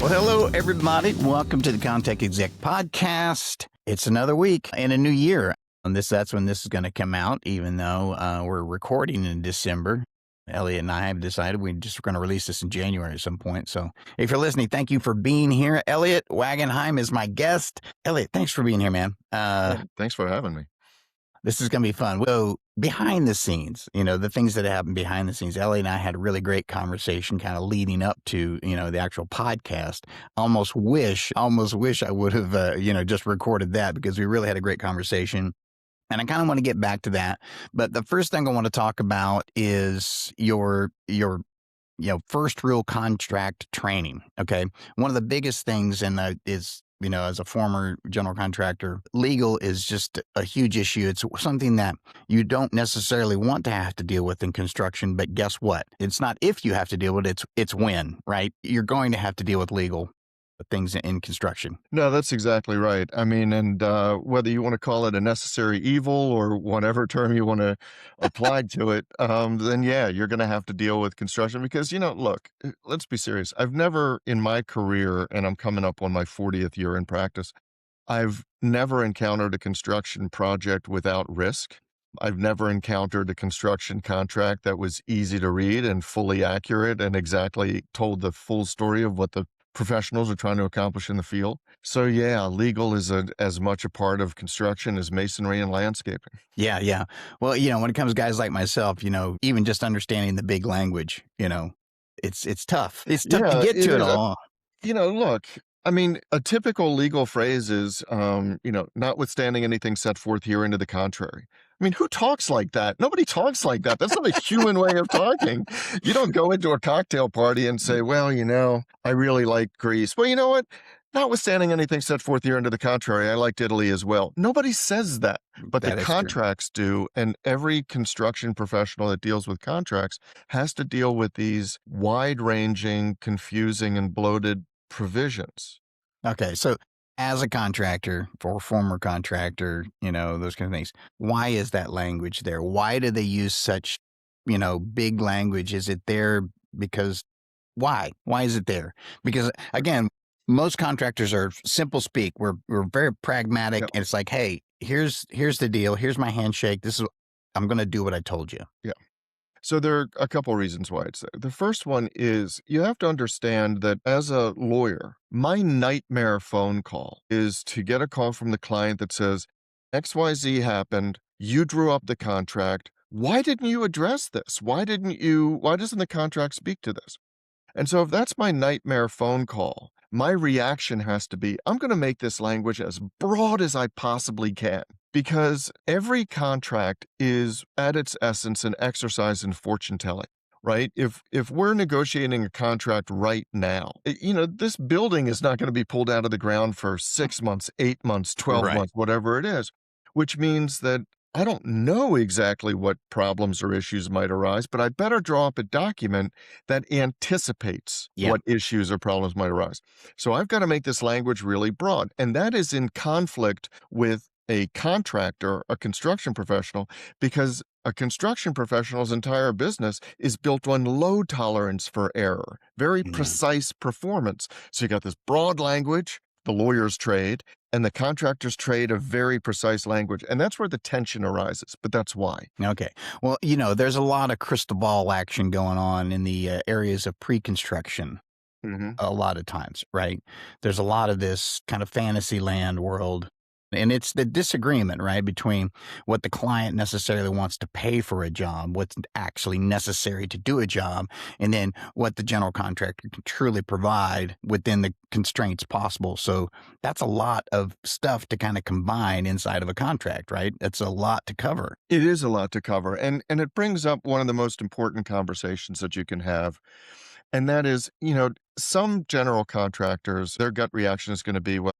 Well, hello, everybody. Welcome to the ConTech Exec Podcast. It's another week in a new year. And that's when this is going to come out, even though we're recording in December. Eliot and I have decided we're just going to release this in January at some point. So if you're listening, thank you for being here. Eliot Wagonheim is my guest. Eliot, thanks for being here, man. Thanks for having me. This is going to be fun. So behind the scenes, the things that happen behind the scenes, Ellie and I had a really great conversation kind of leading up to, the actual podcast. Almost wish I would have, just recorded that because we really had a great conversation. And I kind of want to get back to that. But the first thing I want to talk about is your first real contract training. Okay. One of the biggest things is, as a former general contractor, legal is just a huge issue. It's something that you don't necessarily want to have to deal with in construction, but guess what? It's not if you have to deal with it, it's when, right? You're going to have to deal with legal things in construction. No, that's exactly right. I mean, and whether you want to call it a necessary evil or whatever term you want to apply to it, then yeah, you're going to have to deal with construction because, look, let's be serious. I've never in my career, and I'm coming up on my 40th year in practice, I've never encountered a construction project without risk. I've never encountered a construction contract that was easy to read and fully accurate and exactly told the full story of what the professionals are trying to accomplish in the field. So yeah, legal is as much a part of construction as masonry and landscaping. Yeah. Well, when it comes to guys like myself, even just understanding the big language, it's tough. It's tough to get to it all. Look, I mean, a typical legal phrase is, notwithstanding anything set forth herein to the contrary. I mean, who talks like that? Nobody talks like that. That's not a human way of talking. You don't go into a cocktail party and say, well, I really like Greece. Well, you know what? Notwithstanding anything set forth herein to the contrary, I liked Italy as well. Nobody says that, but the contracts do. And every construction professional that deals with contracts has to deal with these wide-ranging, confusing, and bloated provisions. Okay. So as a contractor or former contractor, those kind of things, why is that language there? Why do they use such, big language? Is it there because why? Why is it there? Because again, most contractors are simple speak. We're very pragmatic. Yep. And it's like, hey, here's the deal. Here's my handshake. I'm going to do what I told you. Yeah. So there are a couple reasons why it's there. The first one is you have to understand that as a lawyer, my nightmare phone call is to get a call from the client that says, XYZ happened, you drew up the contract, why didn't you address this? Why doesn't the contract speak to this? And so if that's my nightmare phone call, my reaction has to be, I'm going to make this language as broad as I possibly can. Because every contract is, at its essence, an exercise in fortune telling, right? If we're negotiating a contract right now, this building is not going to be pulled out of the ground for 6 months, 8 months, 12 months, whatever it is, which means that I don't know exactly what problems or issues might arise, but I better draw up a document that anticipates what issues or problems might arise. So I've got to make this language really broad, and that is in conflict with a contractor, a construction professional, because a construction professional's entire business is built on low tolerance for error, very precise performance. So you got this broad language, the lawyer's trade, and the contractor's trade of very precise language. And that's where the tension arises, but that's why. Okay. Well, there's a lot of crystal ball action going on in the areas of pre-construction. A lot of times, right? There's a lot of this kind of fantasy land world. And it's the disagreement, right, between what the client necessarily wants to pay for a job, what's actually necessary to do a job, and then what the general contractor can truly provide within the constraints possible. So that's a lot of stuff to kind of combine inside of a contract, right? It's a lot to cover. It is a lot to cover. And it brings up one of the most important conversations that you can have. And that is, some general contractors, their gut reaction is going to be, well,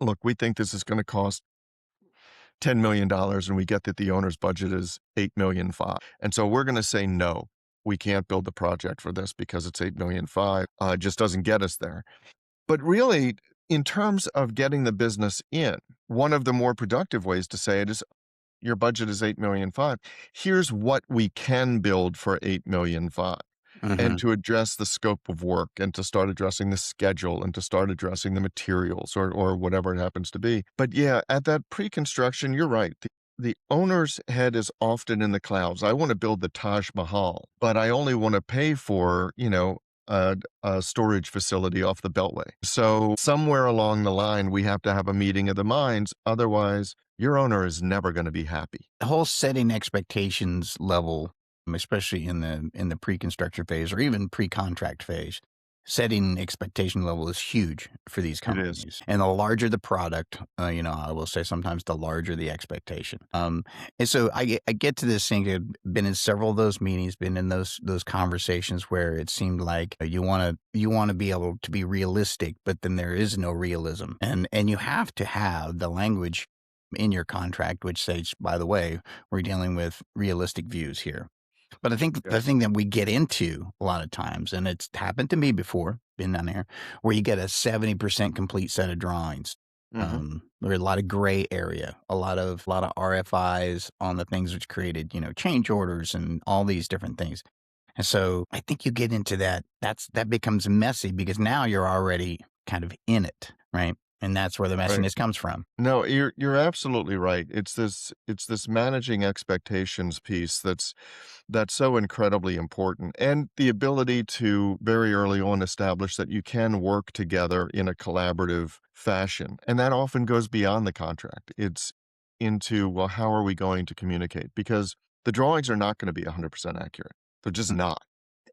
look, we think this is going to cost $10 million and we get that the owner's budget is $8.5 million. And so we're going to say, no, we can't build the project for this because it's $8.5 million. It just doesn't get us there. But really, in terms of getting the business in, one of the more productive ways to say it is, your budget is $8.5 million. Here's what we can build for $8.5 million. and Hmm. to address the scope of work and to start addressing the schedule and to start addressing the materials or whatever it happens to be. But yeah, at that pre-construction, you're right. The owner's head is often in the clouds. I want to build the Taj Mahal, but I only want to pay for, a storage facility off the Beltway. So somewhere along the line, we have to have a meeting of the minds. Otherwise, your owner is never going to be happy. The whole setting expectations level, especially in the pre-construction phase or even pre-contract phase, setting expectation level is huge for these It is. companies. And the larger the product, I will say sometimes the larger the expectation. And so I get to this thing. I've been in several of those meetings, been in those conversations where it seemed like you want to be able to be realistic, but then there is no realism, and you have to have the language in your contract which says, by the way, we're dealing with realistic views here. But I think the Yes. thing that we get into a lot of times, and it's happened to me before, been down there, where you get a 70% complete set of drawings. Hmm. There's a lot of gray area, a lot of RFIs on the things which created, change orders and all these different things. And so I think you get into that becomes messy because now you're already kind of in it, right? And that's where the Right. messiness comes from. No, you're absolutely right. It's this managing expectations piece that's so incredibly important, and the ability to very early on establish that you can work together in a collaborative fashion. And that often goes beyond the contract. It's into, well, how are we going to communicate? Because the drawings are not going to be 100% accurate. They're just not.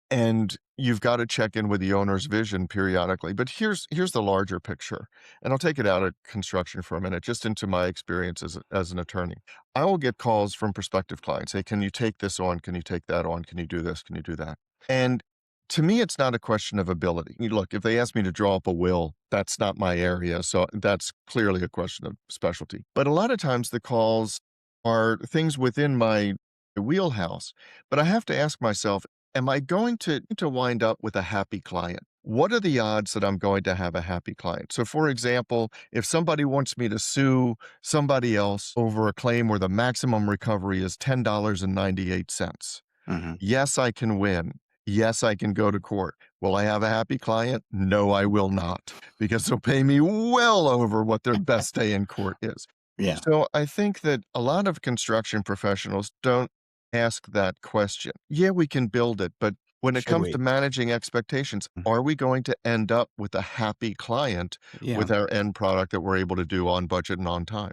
And you've got to check in with the owner's vision periodically. But here's the larger picture. And I'll take it out of construction for a minute, just into my experience as an attorney. I will get calls from prospective clients. Hey, can you take this on? Can you take that on? Can you do this? Can you do that? And to me, it's not a question of ability. Look, if they ask me to draw up a will, that's not my area. So that's clearly a question of specialty. But a lot of times the calls are things within my wheelhouse. But I have to ask myself, am I going to wind up with a happy client? What are the odds that I'm going to have a happy client? So, for example, if somebody wants me to sue somebody else over a claim where the maximum recovery is $10.98, Hmm. yes, I can win. Yes, I can go to court. Will I have a happy client? No, I will not, because they'll pay me well over what their best day in court is. Yeah. So I think that a lot of construction professionals don't ask that question. Yeah, we can build it, but when it Should comes we? to managing expectations, are we going to end up with a happy client Yeah. with our end product that we're able to do on budget and on time?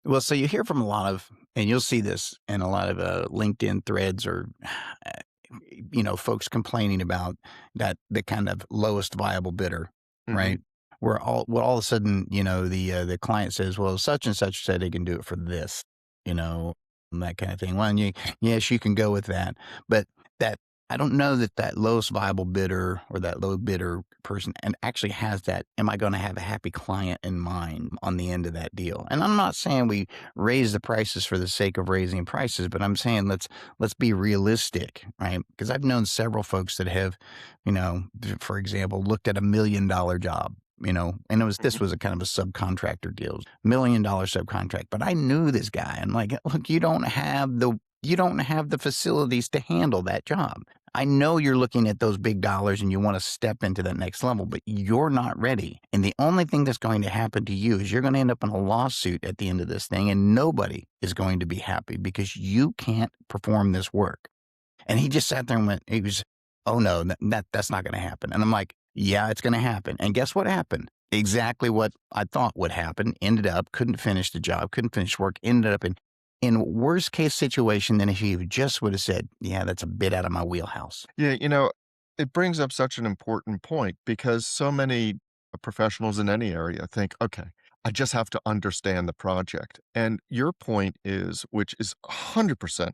Well, so you hear from a lot of, and you'll see this in a lot of LinkedIn threads or, folks complaining about that the kind of lowest viable bidder, Hmm. right? All of a sudden, the client says, well, such and such said they can do it for this, and that kind of thing. Well, yes, you can go with that, but that I don't know that lowest viable bidder or that low bidder person and actually has that. Am I going to have a happy client in mind on the end of that deal? And I'm not saying we raise the prices for the sake of raising prices, but I'm saying let's be realistic, right? Because I've known several folks that have, for example, looked at $1 million job. And this Hmm. was a kind of a subcontractor deal, $1 million subcontract. But I knew this guy. I'm like, look, you don't have the facilities to handle that job. I know you're looking at those big dollars and you want to step into that next level, but you're not ready. And the only thing that's going to happen to you is you're going to end up in a lawsuit at the end of this thing, and nobody is going to be happy because you can't perform this work. And he just sat there and oh no, that's not going to happen. And I'm like, yeah, it's going to happen. And guess what happened? Exactly what I thought would happen. Ended up, couldn't finish the job, couldn't finish work, ended up in worst case situation than if he just would have said, yeah, that's a bit out of my wheelhouse. Yeah, it brings up such an important point because so many professionals in any area think, okay, I just have to understand the project. And your point is, which is 100%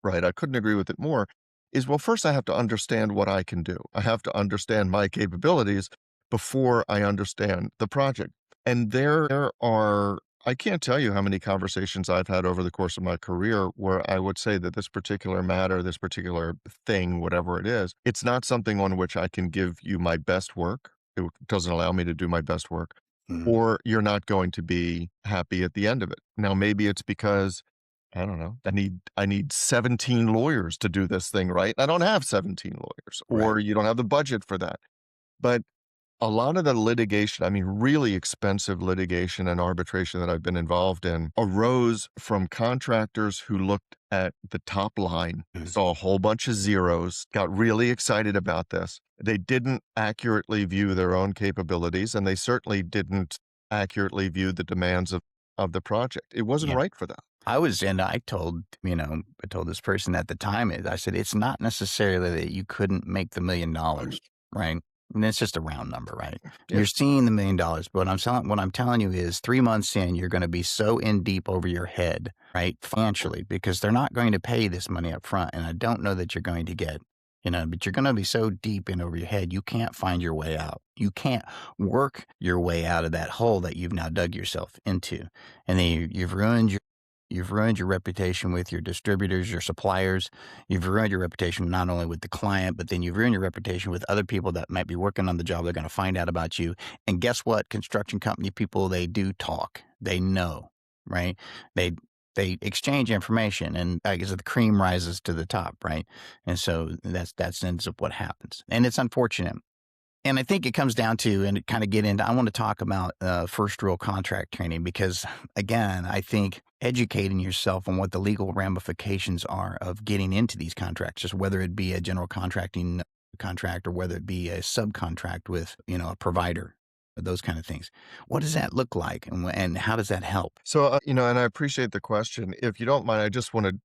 right, I couldn't agree with it more, is, well, first I have to understand what I can do. I have to understand my capabilities before I understand the project. And there are, I can't tell you how many conversations I've had over the course of my career where I would say that this particular matter, this particular thing, whatever it is, it's not something on which I can give you my best work. It doesn't allow me to do my best work, Mhm. or you're not going to be happy at the end of it. Now, maybe it's because I don't know, I need 17 lawyers to do this thing, right? I don't have 17 lawyers, Right. or you don't have the budget for that. But a lot of the litigation, I mean, really expensive litigation and arbitration that I've been involved in arose from contractors who looked at the top line, Mhm. saw a whole bunch of zeros, got really excited about this. They didn't accurately view their own capabilities, and they certainly didn't accurately view the demands of the project. It wasn't Yeah. right for them. And I told, I told this person at the time, I said, it's not necessarily that you couldn't make the $1 million, right? And it's just a round number, right? Yeah. You're seeing the $1 million, but what I'm telling you is 3 months in, you're going to be so in deep over your head, right? Financially, because they're not going to pay this money up front. And I don't know that you're going to get, but you're going to be so deep in over your head, you can't find your way out. You can't work your way out of that hole that you've now dug yourself into. And then you've ruined your reputation with your distributors, your suppliers. You've ruined your reputation not only with the client, but then you've ruined your reputation with other people that might be working on the job. They're going to find out about you. And guess what? Construction company people, they do talk. They know, right? They they exchange information, and I guess the cream rises to the top, right? And so that ends up what happens, and it's unfortunate. And I think it comes down to, and kind of get into, I want to talk about first rule contract training because, again, I think educating yourself on what the legal ramifications are of getting into these contracts, just whether it be a general contracting contract or whether it be a subcontract with, a provider, those kind of things. What does that look like, and how does that help? So, and I appreciate the question. If you don't mind, I just wanted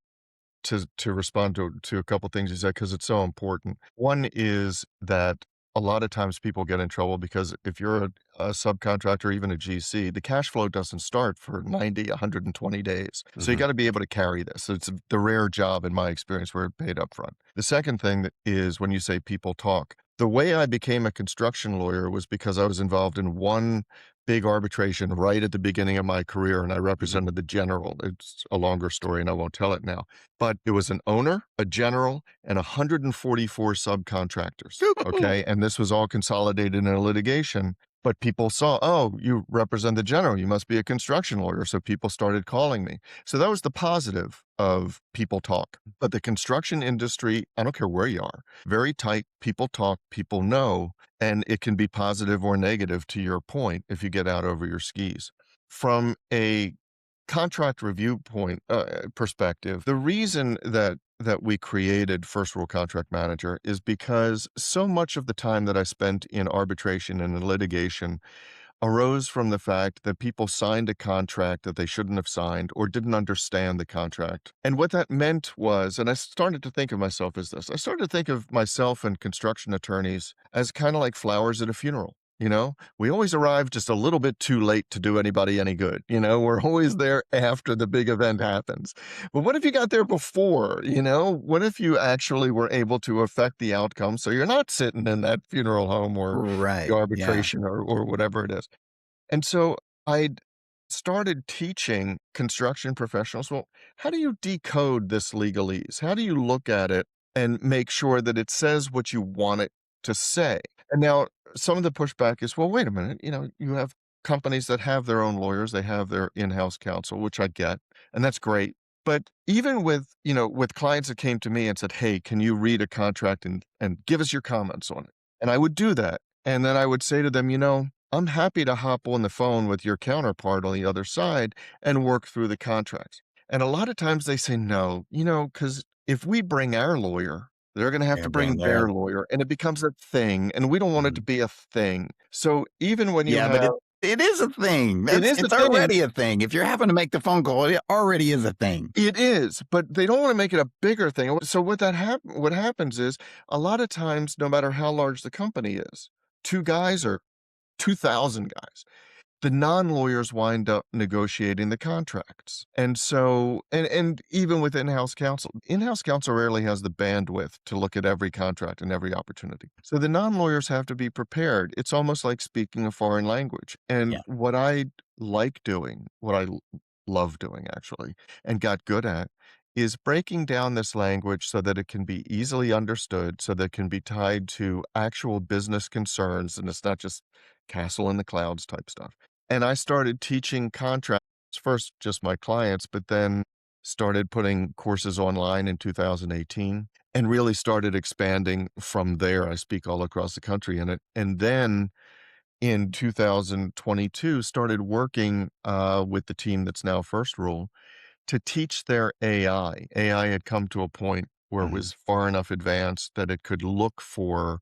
to respond to a couple things you said because it's so important. One is that a lot of times people get in trouble because if you're a subcontractor, even a GC, the cash flow doesn't start for 90, 120 days. So you Hmm. got to be able to carry this. So it's the rare job in my experience where it's paid up front. The second thing is when you say people talk. The way I became a construction lawyer was because I was involved in one big arbitration right at the beginning of my career, and I Hmm. represented the general. It's a longer story, and I won't tell it now. But it was an owner, a general, and 144 subcontractors. Okay. And this was all consolidated in a litigation. But people saw, oh, you represent the general. You must be a construction lawyer. So people started calling me. So that was the positive of people talk. But the construction industry, I don't care where you are, very tight. People talk, people know, and it can be positive or negative to your point if you get out over your skis. From a contract review perspective, the reason that we created First Rule Contract Manager is because so much of the time that I spent in arbitration and in litigation arose from the fact that people signed a contract that they shouldn't have signed or didn't understand the contract. And what that meant was, and I started to think of myself as this, I started to think of myself and construction attorneys as kind of like flowers at a funeral. We always arrive just a little bit too late to do anybody any good. We're always there after the big event happens. But what if you got there before? What if you actually were able to affect the outcome so you're not sitting in that funeral home or the Right. Yeah. arbitration or whatever it is? And so I started teaching construction professionals, well, how do you decode this legalese? How do you look at it and make sure that it says what you want it to say? And now some of the pushback is, well, wait a minute, you have companies that have their own lawyers, they have their in-house counsel, which I get, and that's great. But even with clients that came to me and said, hey, can you read a contract and give us your comments on it? And I would do that. And then I would say to them, I'm happy to hop on the phone with your counterpart on the other side and work through the contracts. And a lot of times they say no, because if we bring our lawyer, they're going to have Yeah. to Bring bring there. their lawyer and it becomes a thing. And we don't want it to Mhm. be a thing. So even when you Yeah, but have, it is a thing. it is a It's thing, already a thing. If you're having to make the phone call, it already is a thing. it is, but they don't want to make it a bigger thing. So what happens is a lot of times, no matter how large the company is, two guys or 2,000 guys, the non-lawyers wind up negotiating the contracts. And so, and even with in-house counsel rarely has the bandwidth to look at every contract and every opportunity. So the non-lawyers have to be prepared. It's almost like speaking a foreign language. And Yeah. what I like doing, what I love doing actually, and got good at, is breaking down this language so that it can be easily understood, so that it can be tied to actual business concerns, and it's not just castle in the clouds type stuff. And I started teaching contracts, first just my clients, but then started putting courses online in 2018, and really started expanding from there. I speak all across the country in it. And then in 2022, started working with the team that's now First Rule to teach their AI. AI had come to a point where it Mhm. was far enough advanced that it could look for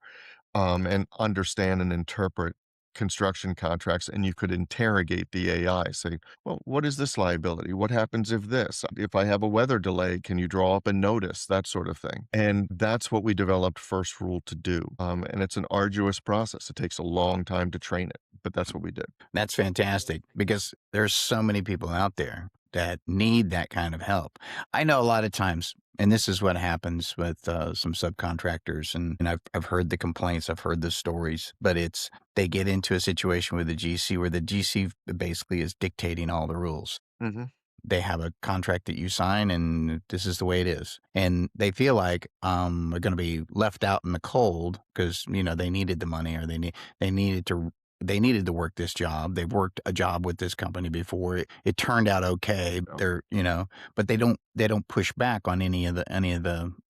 and understand and interpret construction contracts, and you could interrogate the AI, say, well, what is this liability? What happens if this? If I have a weather delay, can you draw up a notice? That sort of thing. And that's what we developed First Rule to do. And it's an arduous process. It takes a long time to train it, but that's what we did. That's fantastic because there's so many people out there that need that kind of help. I know a lot of times, and this is what happens with some subcontractors, and I've heard the complaints, I've heard the stories, but it's they get into a situation with the GC where the GC basically is dictating all the rules. Hmm. They have a contract that you sign, and this is the way it is. And they feel like they're going to be left out in the cold because they needed the money, or they needed to work this job. They've worked a job with this company before. It turned out okay. Yeah. But they don't push back on any of the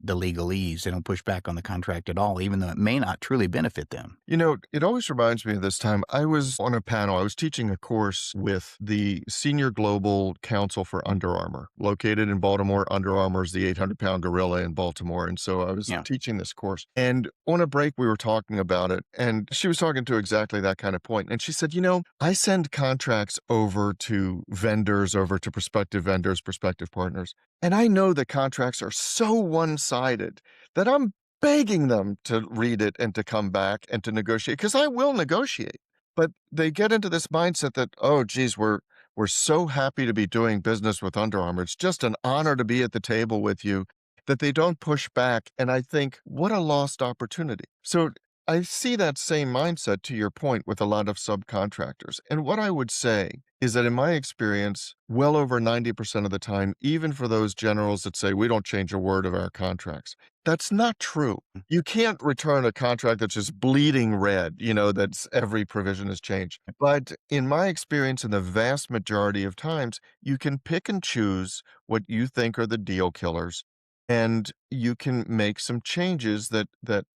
legalese. They don't push back on the contract at all, even though it may not truly benefit them. It always reminds me of this time. I was on a panel. I was teaching a course with the Senior Global Counsel for Under Armour, located in Baltimore. Under Armour is the 800-pound gorilla in Baltimore. And so I was Yeah. teaching this course. And on a break, we were talking about it. And she was talking to exactly that kind of point. And she said, I send contracts over to vendors, over to prospective vendors, prospective partners. And I know that contracts are so one-sided that I'm begging them to read it and to come back and to negotiate, because I will negotiate. But they get into this mindset that, oh, geez, we're so happy to be doing business with Under Armour. It's just an honor to be at the table with you, that they don't push back. And I think, what a lost opportunity. So I see that same mindset, to your point, with a lot of subcontractors. And what I would say is that in my experience, well over 90% of the time, even for those generals that say we don't change a word of our contracts, that's not true. You can't return a contract that's just bleeding red, that's every provision has changed. But in my experience, in the vast majority of times, you can pick and choose what you think are the deal killers, and you can make some changes that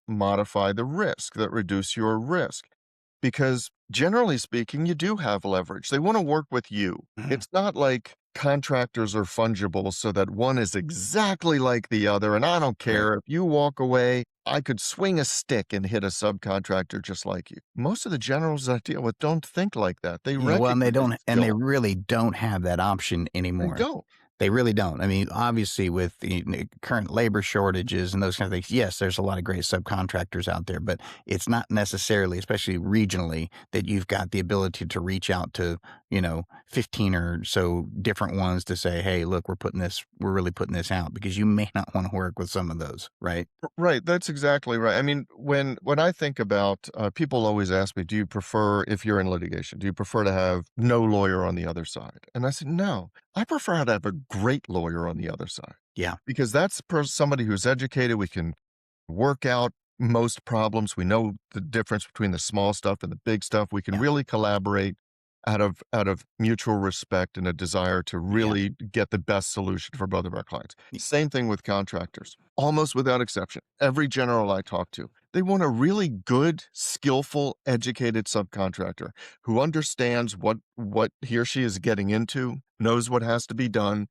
modify the risk, that reduce your risk. Because generally speaking, you do have leverage. They want to work with you. Mhm. It's not like contractors are fungible so that one is exactly like the other. And I don't Right. care if you walk away, I could swing a stick and hit a subcontractor just like you. Most of the generals I deal with don't think like that. They Well, and recognize they skill. really don't have that option They anymore. don't. They really don't. I mean, obviously, with the current labor shortages and those kind of things, yes, there's a lot of great subcontractors out there, but it's not necessarily, especially regionally, that you've got the ability to reach out to, 15 or so different ones to say, hey, look, we're really putting this out, because you may not want to work with some of those, right? Right, that's exactly right. I mean, when I think about, people always ask me, do you prefer, if you're in litigation, do you prefer to have no lawyer on the other side? And I said, no, I prefer to have a great lawyer on the other side, Yeah. because that's somebody who's educated. We can work out most problems. We know the difference between the small stuff and the big stuff. We can Yeah. really collaborate out of mutual respect and a desire to Yeah. really get the best solution for both of our clients. Same thing with contractors. Almost without exception, every general I talk to, they want a really good, skillful, educated subcontractor who understands what he or she is getting into, knows what has to be done.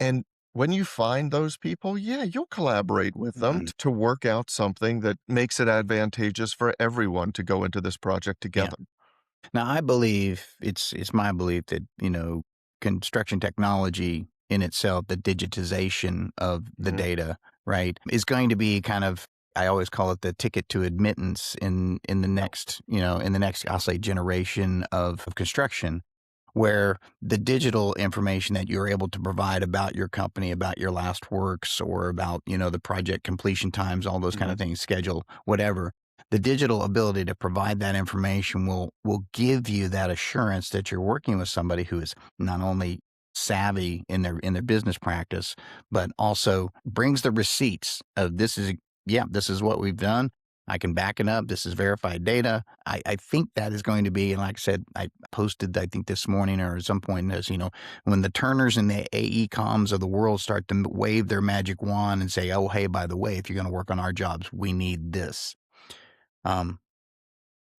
And when you find those people, yeah, you'll collaborate with them Mhm. to work out something that makes it advantageous for everyone to go into this project Yeah. together. Now, I believe it's my belief that, construction technology in itself, the digitization of the Mhm. data, right, is going to be kind of, I always call it the ticket to admittance in the next, I'll say, generation of construction, where the digital information that you're able to provide about your company, about your last works, or about, the project completion times, all those kind Mhm. of things, schedule, whatever. The digital ability to provide that information will give you that assurance that you're working with somebody who is not only savvy in their business practice, but also brings the receipts of this is what we've done. I can back it up. This is verified data. I think that is going to be, and like I said, I posted, I think this morning or at some point in this, when the Turners and the AE comms of the world start to wave their magic wand and say, oh, hey, by the way, if you're going to work on our jobs, we need this. Um,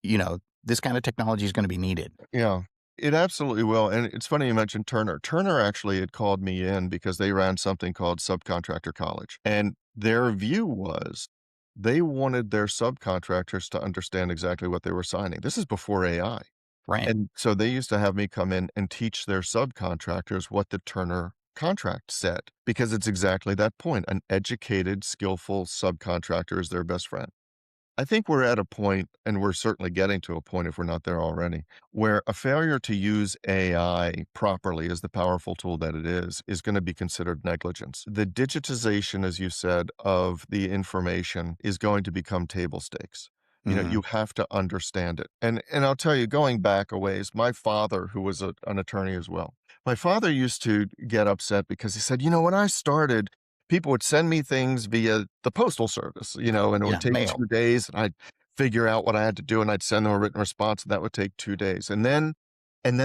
this kind of technology is going to be needed. Yeah, it absolutely will. And it's funny you mentioned Turner. Turner actually had called me in because they ran something called Subcontractor College. And their view was they wanted their subcontractors to understand exactly what they were signing. This is before AI. Right. And so they used to have me come in and teach their subcontractors what the Turner contract said, because it's exactly that point. An educated, skillful subcontractor is their best friend. I think we're at a point, and we're certainly getting to a point if we're not there already, where a failure to use AI properly as the powerful tool that it is going to be considered negligence. The digitization, as you said, of the information is going to become table stakes. You have to understand it. And I'll tell you, going back a ways, my father, who was an attorney as well, my father used to get upset because he said, when I started, people would send me things via the postal service, and it would Yeah. take Mail. 2 days, and I'd figure out what I had to do, and I'd send them a written response, and that would take 2 days. And then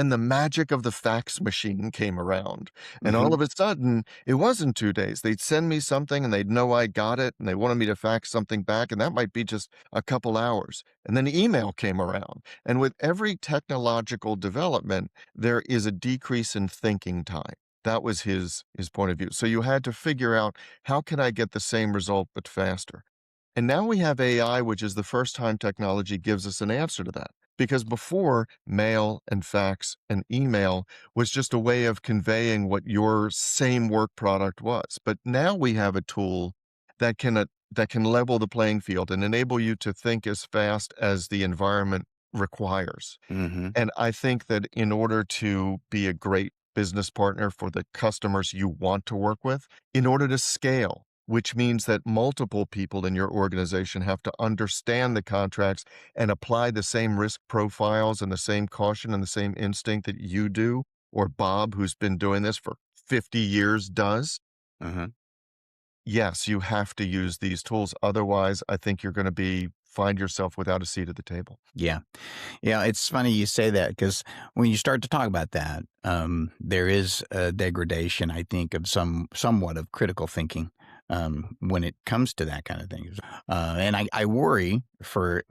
the magic of the fax machine came around, and all Mm-hmm. of a sudden, it wasn't 2 days. They'd send me something, and they'd know I got it, and they wanted me to fax something back, and that might be just a couple hours. And then email came around. And with every technological development, there is a decrease in thinking time. That was his point of view. So you had to figure out, how can I get the same result but faster? And now we have AI, which is the first time technology gives us an answer to that. Because before, mail and fax and email was just a way of conveying what your same work product was. But now we have a tool that can level the playing field and enable you to think as fast as the environment requires. Mm-hmm. And I think that in order to be a great business partner for the customers you want to work with, in order to scale, which means that multiple people in your organization have to understand the contracts and apply the same risk profiles and the same caution and the same instinct that you do, or Bob, who's been doing this for 50 years, does. Mm-hmm. Yes, you have to use these tools. Otherwise, I think you're going to find yourself without a seat at the table. Yeah. Yeah, it's funny you say that because when you start to talk about that, there is a degradation, I think, of somewhat of critical thinking when it comes to that kind of thing. And I worry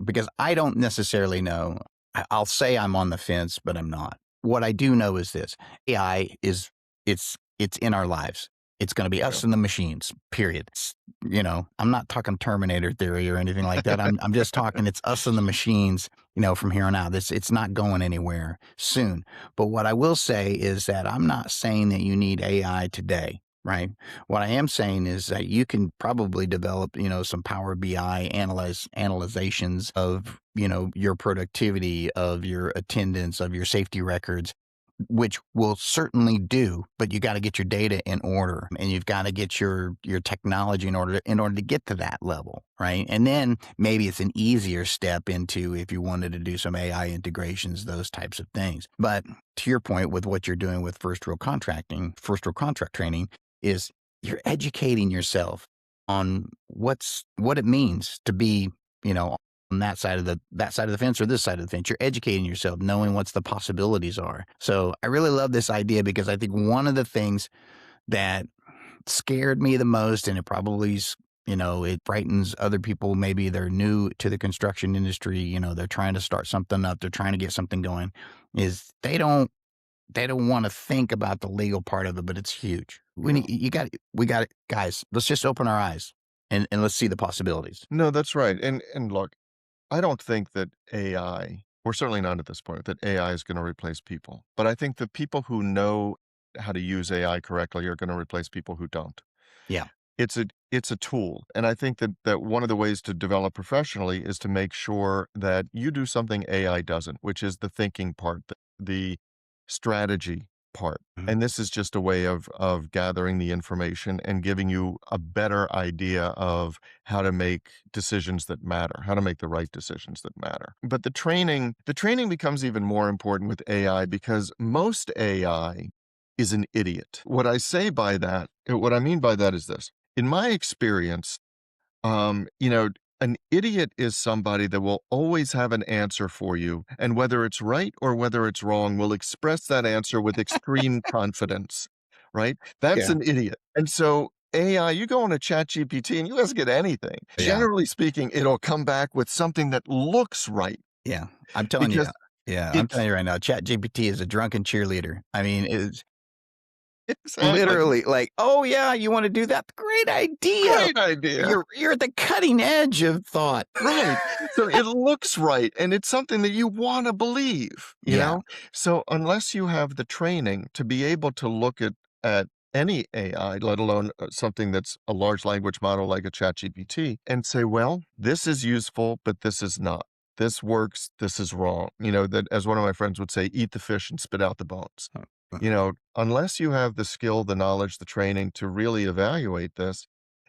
because I don't necessarily know. I'll say I'm on the fence, but I'm not. What I do know is this: AI it's in our lives. It's going to be us Yeah. and the machines, period. I'm not talking Terminator theory or anything like that. I'm just talking it's us and the machines, from here on out. It's not going anywhere soon. But what I will say is that I'm not saying that you need AI today, right? What I am saying is that you can probably develop, some Power BI analyzations of, your productivity, of your attendance, of your safety records, which will certainly do, but you got to get your data in order, and you've got to get your technology in order to get to that level, right? And then maybe it's an easier step into if you wanted to do some AI integrations, those types of things. But to your point with what you're doing with first row contract training, is you're educating yourself on what it means to be, on that side of the fence or this side of the fence. You're educating yourself, knowing what the possibilities are. So I really love this idea because I think one of the things that scared me the most, and it probably it frightens other people. Maybe they're new to the construction industry. They're trying to start something up. They're trying to get something going. Is they don't want to think about the legal part of it, but it's huge. We got it, guys. Let's just open our eyes and let's see the possibilities. No, that's right. And look, I don't think that AI, we're certainly not at this point, that AI is going to replace people. But I think the people who know how to use AI correctly are going to replace people who don't. Yeah. It's a tool. And I think that one of the ways to develop professionally is to make sure that you do something AI doesn't, which is the thinking part, the strategy part. Mhm. And this is just a way of gathering the information and giving you a better idea of how to make decisions that matter, how to make the right decisions that matter. But the training becomes even more important with AI because most AI is an idiot. What I mean by that is this. In my experience, you know, An idiot is somebody that will always have an answer for you, and whether it's right or whether it's wrong, will express that answer with extreme confidence, right? That's Yeah. an idiot. And so AI, you go on a ChatGPT and you ask it anything. Yeah. Generally speaking, it'll come back with something that looks right Yeah. I'm telling you. because Yeah. I'm it's telling you right now, ChatGPT is a drunken cheerleader. I mean, it's exactly literally like, oh yeah, you want to do that? Great idea. great idea. You're at the cutting edge of thought. Right. So it looks right, and it's something that you wanna believe, you Yeah. know? So unless you have the training to be able to look at any AI, let alone, something that's a large language model like a ChatGPT, and say, "Well, this is useful, but this is not. This works, this is wrong." That as one of my friends would say, "Eat the fish and spit out the bones." Unless you have the skill, the knowledge, the training to really evaluate this,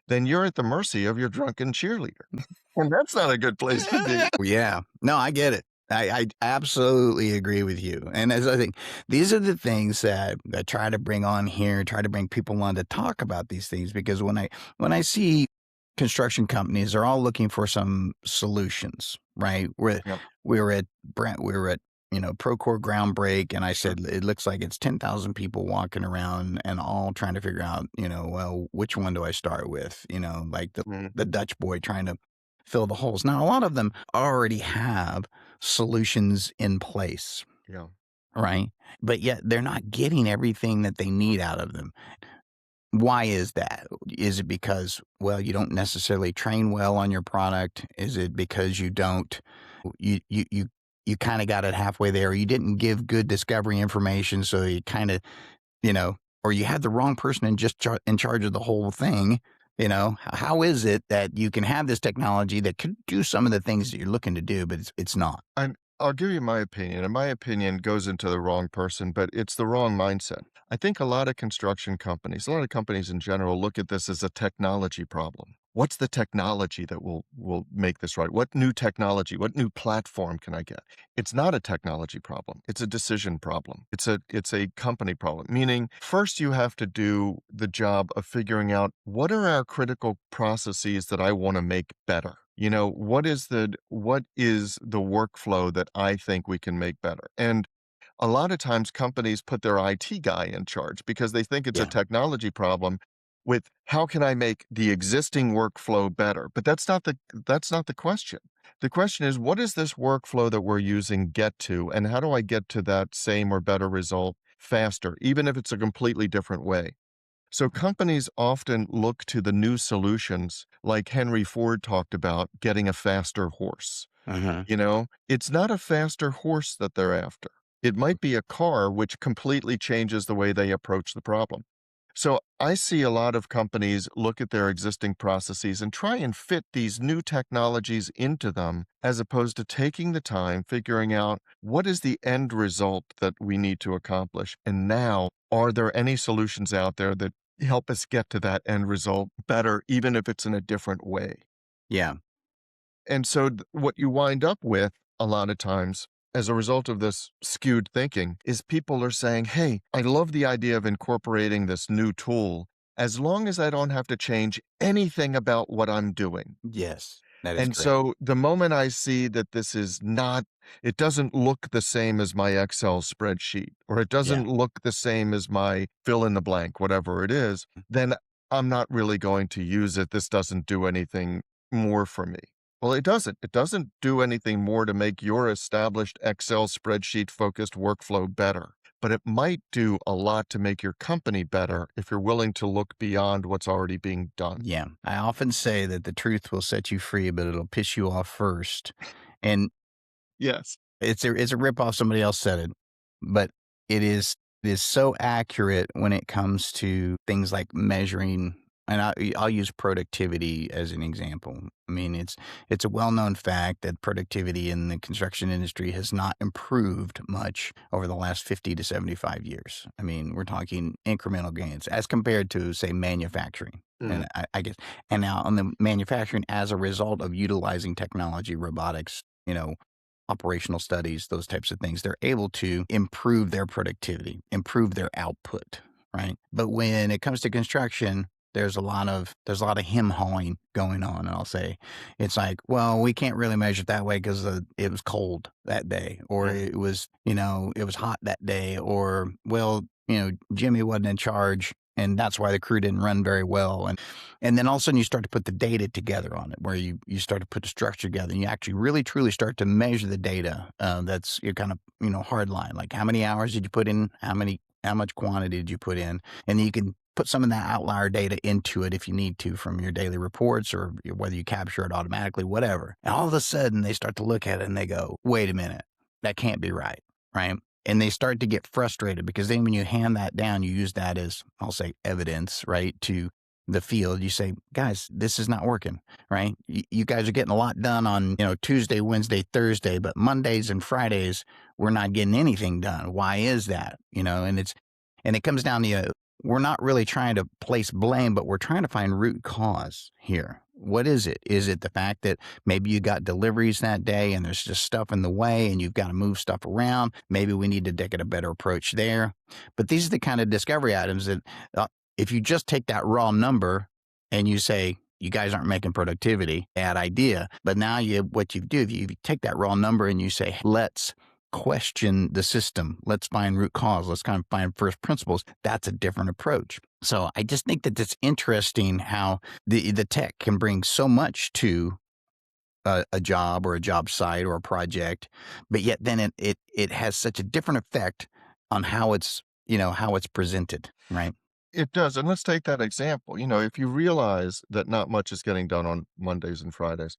then you're at the mercy of your drunken cheerleader. And that's not a good place to be. Yeah. No, I get it. I absolutely agree with you. And as I think these are the things that I try to bring on here, try to bring people on to talk about these things, because when I see construction companies, they're all looking for some solutions, right? Yep. We were at Procore ground break, and I Sure. said it looks like it's 10,000 people walking around and all trying to figure out, well, which one do I start with? Like the Mhm. the Dutch boy trying to fill the holes. Now, a lot of them already have solutions in place, Yeah. right? But yet they're not getting everything that they need out of them. Why is that? Is it because, well, you don't necessarily train well on your product? Is it because you kind of got it halfway there? Or you didn't give good discovery information, so you kind of, or you had the wrong person in charge of the whole thing? How is it that you can have this technology that could do some of the things that you're looking to do, but it's not? And I'll give you my opinion, and my opinion goes into the wrong person, but it's the wrong mindset. I think a lot of construction companies, a lot of companies in general, look at this as a technology problem. What's the technology that will make this right? What new technology, what new platform can I get? It's not a technology problem. It's a decision problem. It's a company problem. Meaning, first you have to do the job of figuring out what are our critical processes that I want to make better. What is the workflow that I think we can make better? And a lot of times companies put their IT guy in charge because they think it's a Yeah. technology problem with how can I make the existing workflow better? But that's not the question. The question is, what does this workflow that we're using get to, and how do I get to that same or better result faster, even if it's a completely different way? So companies often look to the new solutions, like Henry Ford talked about getting a faster horse. Uh-huh. It's not a faster horse that they're after. It might be a car which completely changes the way they approach the problem. So I see a lot of companies look at their existing processes and try and fit these new technologies into them, as opposed to taking the time figuring out what is the end result that we need to accomplish. And now, are there any solutions out there that help us get to that end result better, even if it's in a different way? Yeah. And so what you wind up with a lot of times as a result of this skewed thinking is people are saying, "Hey, I love the idea of incorporating this new tool as long as I don't have to change anything about what I'm doing." Yes. That is And correct. so the moment I see that it doesn't look the same as my Excel spreadsheet, or it Yeah. doesn't look the same as my fill in the blank, whatever it is, then I'm not really going to use it. This doesn't do anything more for me. Well, it doesn't. It doesn't do anything more to make your established Excel spreadsheet focused workflow better, but it might do a lot to make your company better if you're willing to look beyond what's already being done. Yeah. I often say that the truth will set you free, but it'll piss you off first. And Yes. it's a rip off. Somebody else said it, but it is so accurate when it comes to things like measuring. And I'll use productivity as an example. I mean, it's a well-known fact that productivity in the construction industry has not improved much over the last 50 to 75 years. I mean, we're talking incremental gains as compared to, say, manufacturing. Mm. And I guess, and now on the manufacturing, as a result of utilizing technology, robotics, operational studies, those types of things, they're able to improve their productivity, improve their output, right? But when it comes to construction, there's a lot of hem hawing going on. And I'll say, it's like, well, we can't really measure it that way because it was cold that day, or Mm. it was, it was hot that day, or, well, Jimmy wasn't in charge and that's why the crew didn't run very well. And then all of a sudden you start to put the data together on it, where you start to put the structure together, and you actually really truly start to measure the data. That's your kind of, hard line. Like, how many hours did you put in? How much quantity did you put in? And then you can put some of that outlier data into it if you need to from your daily reports, or whether you capture it automatically, whatever. And all of a sudden they start to look at it and they go, wait a minute, that can't be right. Right. And they start to get frustrated, because then when you hand that down, you use that as, I'll say, evidence, right, to the field. You say, guys, this is not working, right? You guys are getting a lot done on, Tuesday, Wednesday, Thursday, but Mondays and Fridays, we're not getting anything done. Why is that? And it comes down to, we're not really trying to place blame, but we're trying to find root cause here. What is it? Is it the fact that maybe you got deliveries that day and there's just stuff in the way and you've got to move stuff around? Maybe we need to take a better approach there. But these are the kind of discovery items that if you just take that raw number and you say, you guys aren't making productivity, bad idea. But now what you do, if you take that raw number and you say, let's question the system, let's find root cause, let's kind of find first principles, that's a different approach. So I just think that it's interesting how the tech can bring so much to a job or a job site or a project, but yet then it has such a different effect on how it's presented, right? It does. And let's take that example. If you realize that not much is getting done on Mondays and Fridays,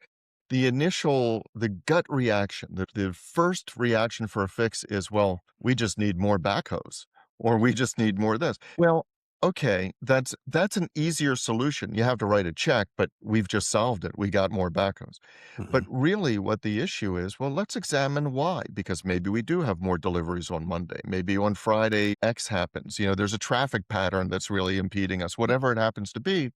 the gut reaction, the first reaction for a fix is, well, we just need more backhoes, or we just need more of this. Well, okay, that's an easier solution. You have to write a check, but we've just solved it. We got more backhoes. But really what the issue is, well, let's examine why, because maybe we do have more deliveries on Monday. Maybe on Friday X happens. There's a traffic pattern that's really impeding us, whatever it happens to be.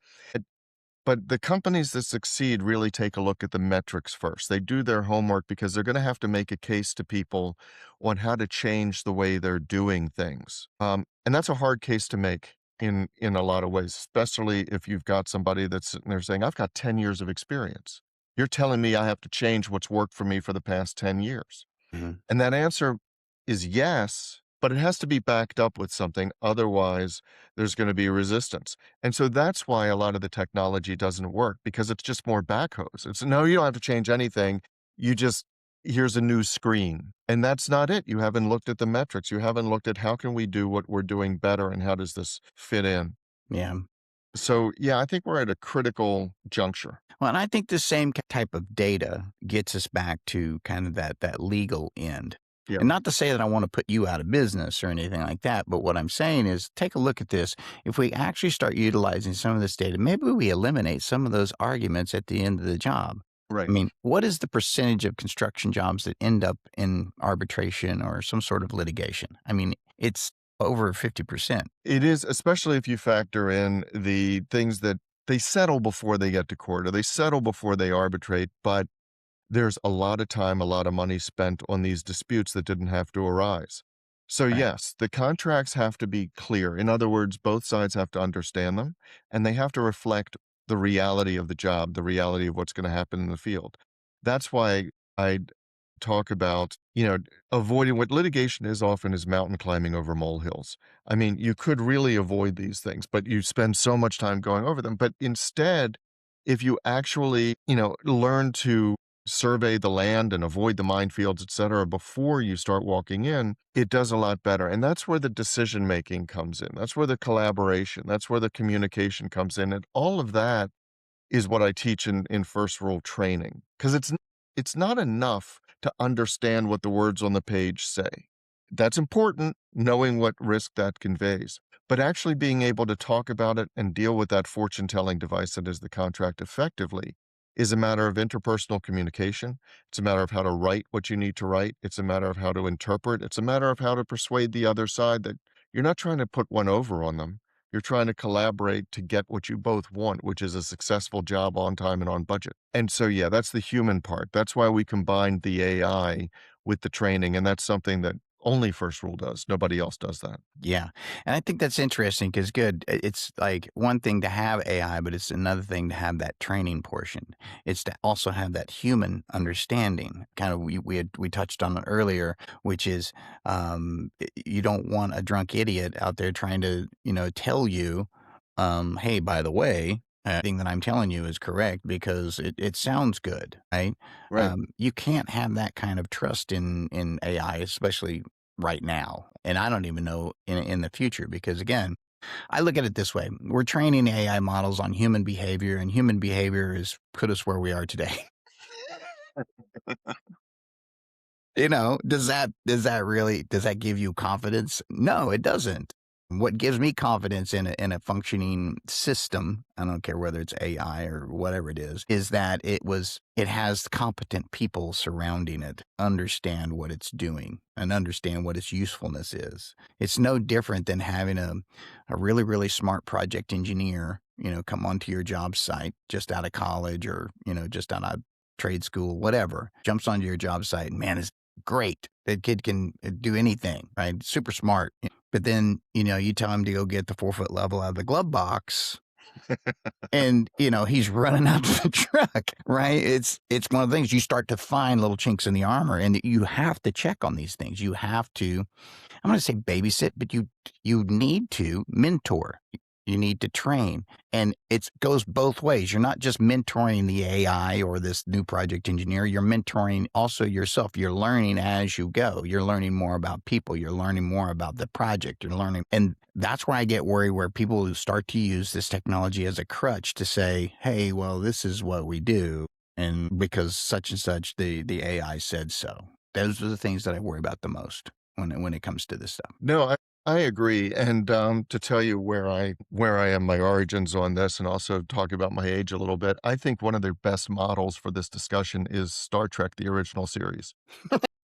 But the companies that succeed really take a look at the metrics first. They do their homework, because they're going to have to make a case to people on how to change the way they're doing things. And that's a hard case to make in a lot of ways, especially if you've got somebody that's sitting there saying, I've got 10 years of experience. You're telling me I have to change what's worked for me for the past 10 years. Mhm. And that answer is yes, but it has to be backed up with something. Otherwise, there's going to be resistance. And so that's why a lot of the technology doesn't work, because it's just more backhoes. It's, no, you don't have to change anything. Here's a new screen. And that's not it. You haven't looked at the metrics. You haven't looked at how can we do what we're doing better, and how does this fit in? Yeah. So, yeah, I think we're at a critical juncture. Well, and I think the same type of data gets us back to kind of that legal end. Yeah. And not to say that I want to put you out of business or anything like that, but what I'm saying is, take a look at this. If we actually start utilizing some of this data, maybe we eliminate some of those arguments at the end of the job. Right. I mean, what is the percentage of construction jobs that end up in arbitration or some sort of litigation? I mean, it's over 50%. It is, especially if you factor in the things that they settle before they get to court, or they settle before they arbitrate, but there's a lot of time, a lot of money spent on these disputes that didn't have to arise. So Right. yes, the contracts have to be clear. In other words, both sides have to understand them, and they have to reflect the reality of the job, the reality of what's going to happen in the field. That's why I talk about, avoiding what litigation is often is mountain climbing over molehills. I mean, you could really avoid these things, but you spend so much time going over them. But instead, if you actually, learn to survey the land and avoid the minefields, et cetera, before you start walking in, it does a lot better. And that's where the decision making comes in. That's where the collaboration, that's where the communication comes in. And all of that is what I teach in first rule training, because it's not enough to understand what the words on the page say. That's important, knowing what risk that conveys, but actually being able to talk about it and deal with that fortune-telling device that is the contract effectively is a matter of interpersonal communication. It's a matter of how to write what you need to write. It's a matter of how to interpret. It's a matter of how to persuade the other side that you're not trying to put one over on them. You're trying to collaborate to get what you both want, which is a successful job on time and on budget. And so, yeah, that's the human part. That's why we combined the AI with the training. And that's something that Only first rule does. Nobody else does that. Yeah. And I think that's interesting because good. It's like one thing to have AI, but it's another thing to have that training portion. It's to also have that human understanding. Kind of we touched on it earlier, which is you don't want a drunk idiot out there trying to, tell you, hey, by the way, everything that I'm telling you is correct because it sounds good, right? Right. You can't have that kind of trust in AI, especially right now. And I don't even know in the future because, again, I look at it this way. We're training AI models on human behavior, and human behavior has put us where we are today. Does that give you confidence? No, it doesn't. What gives me confidence in a functioning system, I don't care whether it's AI or whatever it is that it has competent people surrounding it, understand what it's doing and understand what its usefulness is. It's no different than having a really, really smart project engineer, come onto your job site just out of college or, just out of trade school, whatever, jumps onto your job site and man, is great. That kid can do anything, right? Super smart. But then, you tell him to go get the 4-foot level out of the glove box and, he's running out to the truck, right? It's one of the things you start to find little chinks in the armor and you have to check on these things. You have to, I'm going to say babysit, but you need to mentor. You need to train. And it goes both ways. You're not just mentoring the AI or this new project engineer. You're mentoring also yourself. You're learning as you go. You're learning more about people. You're learning more about the project. You're learning. And that's where I get worried, where people who start to use this technology as a crutch to say, hey, well, this is what we do. And because such and such, the AI said so. Those are the things that I worry about the most when it comes to this stuff. No, I agree. And to tell you where I am, my origins on this, and also talk about my age a little bit, I think one of the best models for this discussion is Star Trek, the original series.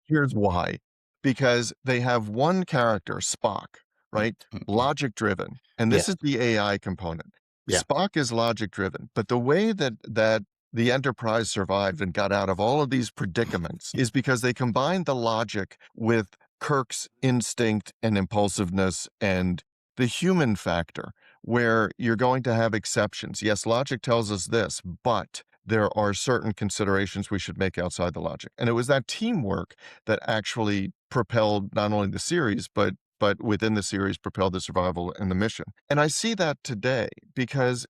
Here's why. Because they have one character, Spock, right? Logic driven. And this is the AI component. Yeah. Spock is logic driven, but the way that the Enterprise survived and got out of all of these predicaments is because they combined the logic with Kirk's instinct and impulsiveness and the human factor, where you're going to have exceptions. Yes, logic tells us this, but there are certain considerations we should make outside the logic. And it was that teamwork that actually propelled not only the series, but within the series propelled the survival and the mission. And I see that today because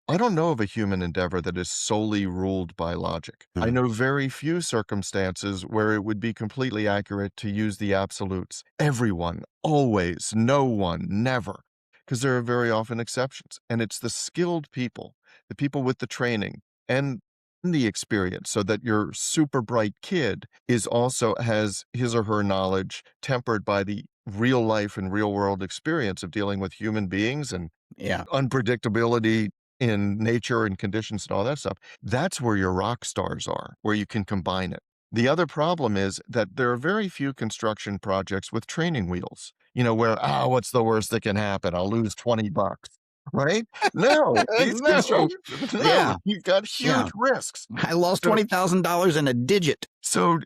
I don't know of a human endeavor that is solely ruled by logic. I know very few circumstances where it would be completely accurate to use the absolutes. Everyone, always, no one, never. Because there are very often exceptions. And it's the skilled people, the people with the training and the experience, so that your super bright kid also has his or her knowledge tempered by the real life and real world experience of dealing with human beings and unpredictability in nature and conditions and all that stuff. That's where your rock stars are, where you can combine it. The other problem is that there are very few construction projects with training wheels, where, what's the worst that can happen? I'll lose $20, right? No, Yeah. You've got huge risks. I lost $20,000 in a digit. So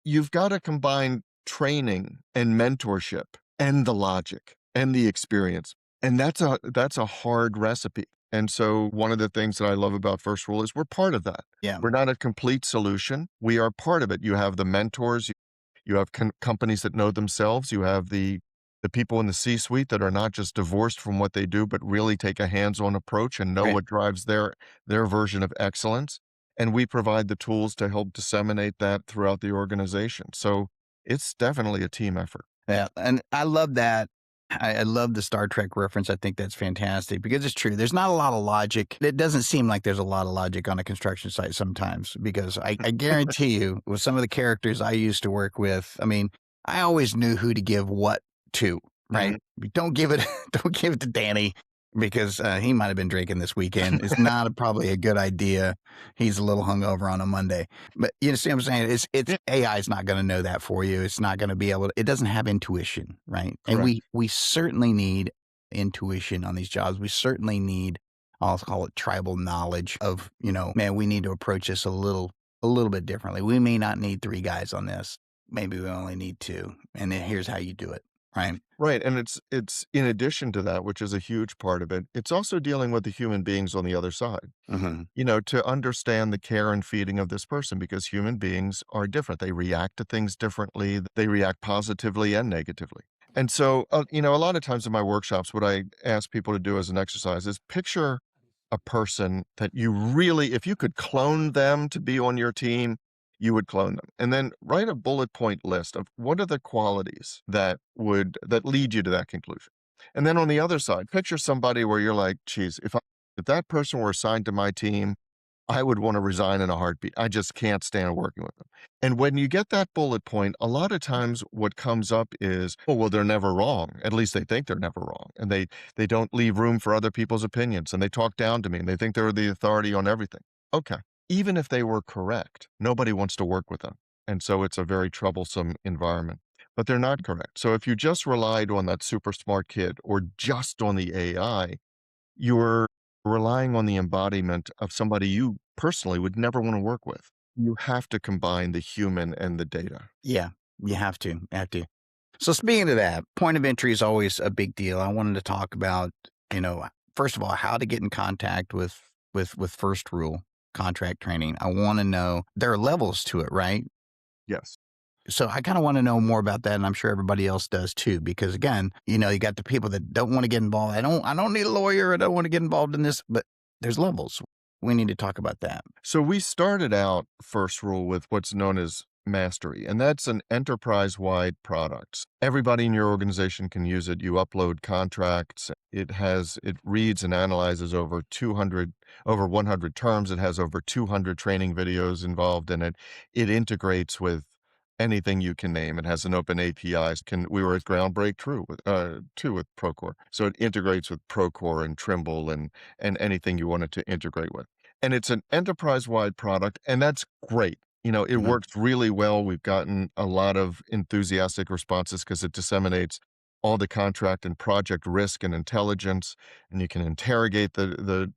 you've got to combine training and mentorship and the logic and the experience. And that's a hard recipe. And so one of the things that I love about First Rule is we're part of that. Yeah. We're not a complete solution. We are part of it. You have the mentors, you have companies that know themselves, you have the people in the C-suite that are not just divorced from what they do, but really take a hands-on approach and know what drives their version of excellence. And we provide the tools to help disseminate that throughout the organization. So it's definitely a team effort. Yeah. And I love that. I love the Star Trek reference. I think that's fantastic because it's true. There's not a lot of logic. It doesn't seem like there's a lot of logic on a construction site sometimes because I guarantee you with some of the characters I used to work with, I mean, I always knew who to give what to, right? Don't give it to Danny because he might have been drinking this weekend. It's not probably a good idea. He's a little hungover on a Monday. But you see what I'm saying? It's AI is not going to know that for you. It's not going to be able to, it doesn't have intuition, right? Correct. And we certainly need intuition on these jobs. We certainly need, I'll call it tribal knowledge of, man, we need to approach this a little bit differently. We may not need 3 guys on this. maybe we only need two, and then here's how you do it, right? Right, and it's in addition to that, which is a huge part of it, it's also dealing with the human beings on the other side. Hmm. To understand the care and feeding of this person because human beings are different. They react to things differently. They react positively and negatively. And so, a lot of times in my workshops, what I ask people to do as an exercise is picture a person that you really, if you could clone them to be on your team, you would clone them. And then write a bullet point list of what are the qualities that lead you to that conclusion. And then on the other side, picture somebody where you're like, geez, if that person were assigned to my team, I would want to resign in a heartbeat. I just can't stand working with them. And when you get that bullet point, a lot of times what comes up is, oh, well, they're never wrong. At least they think they're never wrong. And they don't leave room for other people's opinions. And they talk down to me and they think they're the authority on everything. Okay. Even if they were correct, nobody wants to work with them. And so it's a very troublesome environment. But they're not correct. So if you just relied on that super smart kid or just on the AI, you're relying on the embodiment of somebody you personally would never want to work with. You have to combine the human and the data. Yeah, you have to. So speaking of that, point of entry is always a big deal. I wanted to talk about, first of all, how to get in contact with first rule contract training. I want to know there are levels to it, right? Yes. So I kind of want to know more about that, and I'm sure everybody else does too. Because again, you got the people that don't want to get involved. I don't need a lawyer. I don't want to get involved in this. But there's levels. We need to talk about that. So we started out first rule with what's known as mastery, and that's an enterprise-wide product. Everybody in your organization can use it. You upload contracts. It reads and analyzes over 100 terms. It has over 200 training videos involved in it. It integrates with anything you can name. It has an open API. We were at Groundbreak too with Procore. So it integrates with Procore and Trimble and anything you want it to integrate with. And it's an enterprise-wide product, and that's great. It works really well. We've gotten a lot of enthusiastic responses because it disseminates all the contract and project risk and intelligence, and you can interrogate the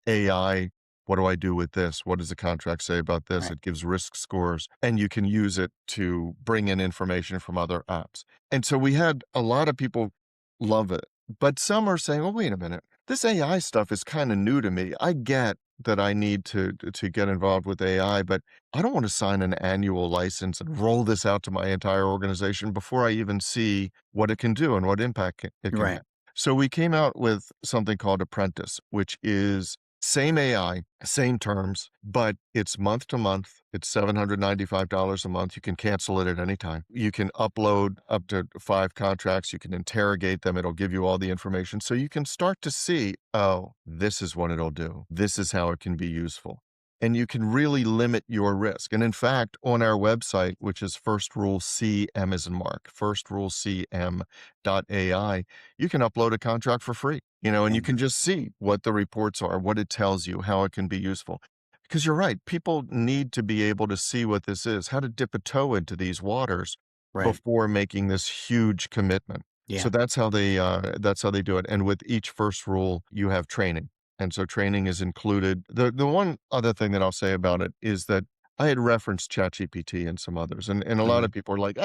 AI. What do I do with this? What does the contract say about this? Right. It gives risk scores, and you can use it to bring in information from other apps. And so we had a lot of people love it, but some are saying, oh, wait a minute, this AI stuff is kind of new to me. I get that I need to get involved with AI, but I don't want to sign an annual license and roll this out to my entire organization before I even see what it can do and what impact it can Right. have. So we came out with something called Apprentice, which is same AI, same terms, but it's month to month. It's $795 a month. You can cancel it at any time. You can upload up to 5 contracts. You can interrogate them. It'll give you all the information. So you can start to see, oh, this is what it'll do. This is how it can be useful. And you can really limit your risk. And in fact, on our website, which is First Rule C, M as in Mark, firstrulecm.ai, you can upload a contract for free, and you can just see what the reports are, what it tells you, how it can be useful. Because you're right, people need to be able to see what this is, how to dip a toe into these waters before making this huge commitment. Yeah. So that's how they do it. And with each first rule, you have training. And so training is included. The one other thing that I'll say about it is that I had referenced ChatGPT and some others, and a lot of people are like,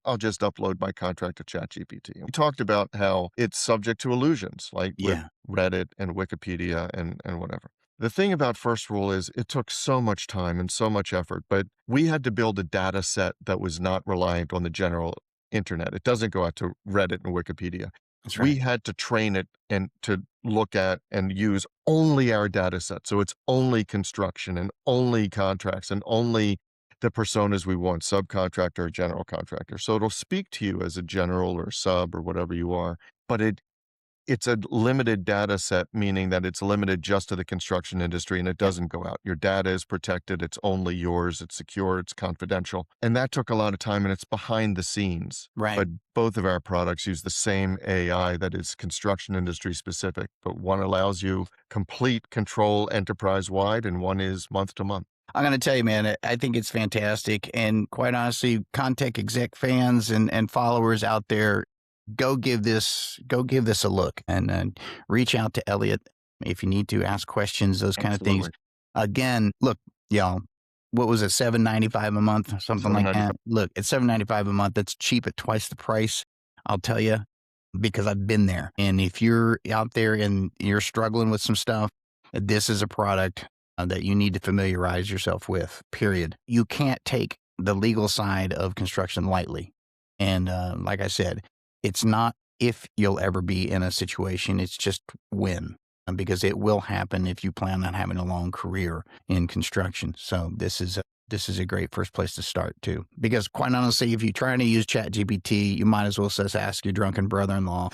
I'll just upload my contract to ChatGPT. We talked about how it's subject to illusions, like with Reddit and Wikipedia and whatever. The thing about First Rule is it took so much time and so much effort, but we had to build a data set that was not reliant on the general internet. It doesn't go out to Reddit and Wikipedia. That's right. We had to train it and to look at and use only our data set. So it's only construction and only contracts and only the personas we want, subcontractor or general contractor. So it'll speak to you as a general or sub or whatever you are, but it's a limited data set, meaning that it's limited just to the construction industry and it doesn't go out. Your data is protected. It's only yours. It's secure. It's confidential. And that took a lot of time and it's behind the scenes. Right. But both of our products use the same AI that is construction industry specific, but one allows you complete control enterprise wide and one is month to month. I'm going to tell you, man, I think it's fantastic. And quite honestly, ConTech Exec fans and followers out there, go give this a look and reach out to Eliot if you need to, ask questions, those kind of things. Again, look, y'all, what was it, $7.95 a month, something like that. 795. Look, at $7.95 a month, that's cheap at twice the price. I'll tell you, because I've been there. And if you're out there and you're struggling with some stuff, this is a product that you need to familiarize yourself with, period. You can't take the legal side of construction lightly. And like I said, it's not if you'll ever be in a situation, it's just when, because it will happen if you plan on having a long career in construction. So this is a great first place to start too. Because quite honestly, if you're trying to use ChatGPT, you might as well just ask your drunken brother-in-law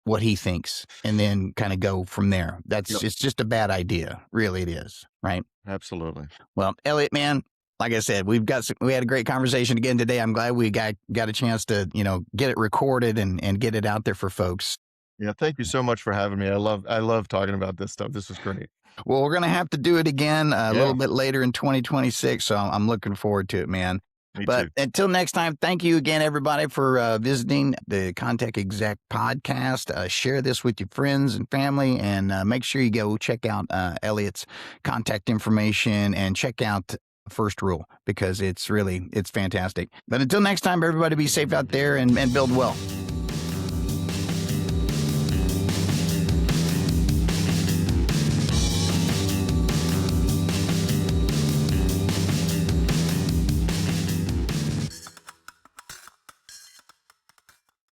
what he thinks and then kind of go from there. It's just a bad idea. Really it is, right? Absolutely. Well, Eliot, man, like I said, we had a great conversation again today. I'm glad we got a chance to, get it recorded and get it out there for folks. Yeah, thank you so much for having me. I love talking about this stuff. This is great. Well, we're going to have to do it again a little bit later in 2026, so I'm looking forward to it, man. But until next time, thank you again, everybody, for visiting the ConTech Exec Podcast. Share this with your friends and family, and make sure you go check out Eliot's contact information and check out First Rule, because it's fantastic. But until next time, everybody be safe out there and build well.